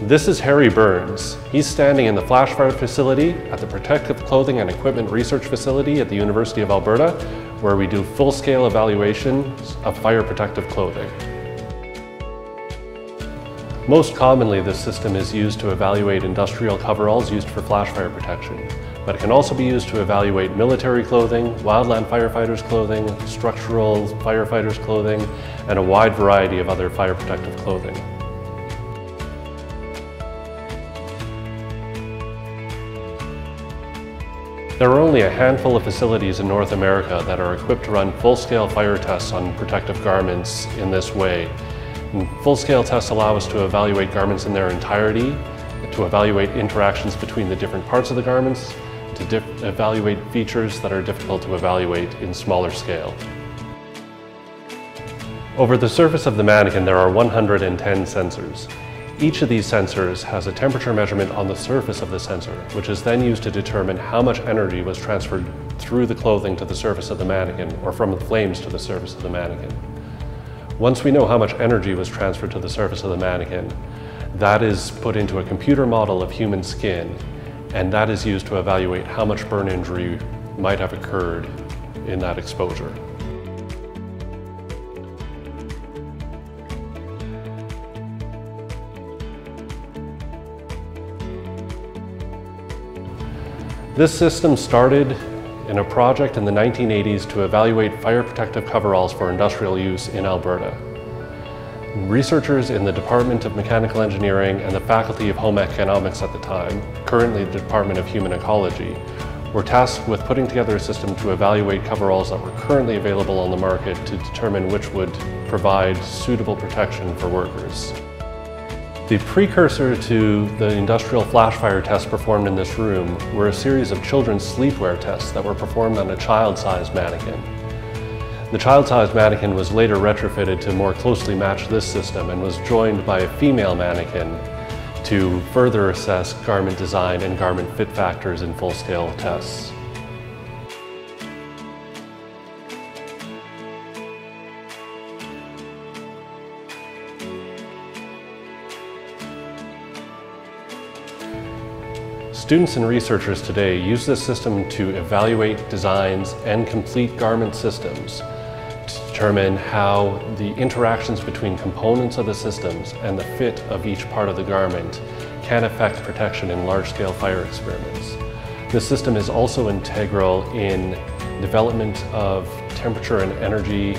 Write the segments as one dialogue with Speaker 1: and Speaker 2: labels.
Speaker 1: This is Harry Burns. He's standing in the flash fire facility at the Protective Clothing and Equipment Research Facility at the University of Alberta, where we do full-scale evaluations of fire protective clothing. Most commonly, this system is used to evaluate industrial coveralls used for flash fire protection, but it can also be used to evaluate military clothing, wildland firefighters clothing, structural firefighters clothing, and a wide variety of other fire protective clothing. There are only a handful of facilities in North America that are equipped to run full-scale fire tests on protective garments in this way. Full-scale tests allow us to evaluate garments in their entirety, to evaluate interactions between the different parts of the garments, to evaluate features that are difficult to evaluate in smaller scale. Over the surface of the mannequin, there are 110 sensors. Each of these sensors has a temperature measurement on the surface of the sensor, which is then used to determine how much energy was transferred through the clothing to the surface of the mannequin, or from the flames to the surface of the mannequin. Once we know how much energy was transferred to the surface of the mannequin, that is put into a computer model of human skin, and that is used to evaluate how much burn injury might have occurred in that exposure. This system started in a project in the 1980s to evaluate fire protective coveralls for industrial use in Alberta. Researchers in the Department of Mechanical Engineering and the Faculty of Home Economics at the time, currently the Department of Human Ecology, were tasked with putting together a system to evaluate coveralls that were currently available on the market to determine which would provide suitable protection for workers. The precursor to the industrial flash fire tests performed in this room were a series of children's sleepwear tests that were performed on a child-sized mannequin. The child-sized mannequin was later retrofitted to more closely match this system and was joined by a female mannequin to further assess garment design and garment fit factors in full-scale tests. Students and researchers today use this system to evaluate designs and complete garment systems to determine how the interactions between components of the systems and the fit of each part of the garment can affect protection in large-scale fire experiments. This system is also integral in development of temperature and energy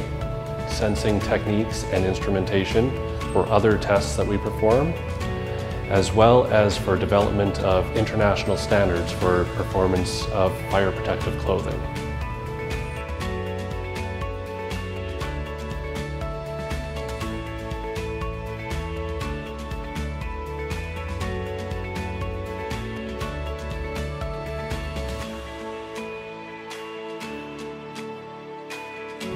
Speaker 1: sensing techniques and instrumentation for other tests that we perform, as well as for development of international standards for performance of fire protective clothing.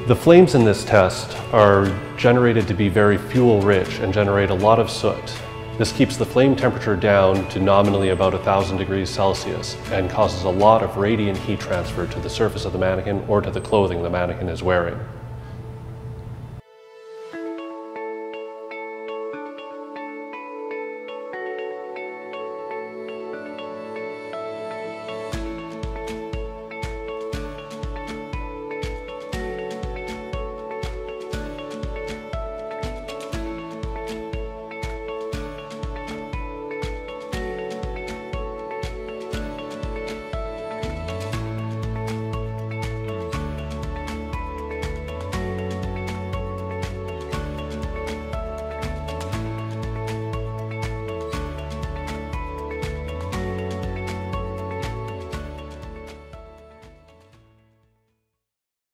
Speaker 1: The flames in this test are generated to be very fuel-rich and generate a lot of soot. This keeps the flame temperature down to nominally about 1,000 degrees Celsius and causes a lot of radiant heat transfer to the surface of the mannequin or to the clothing the mannequin is wearing.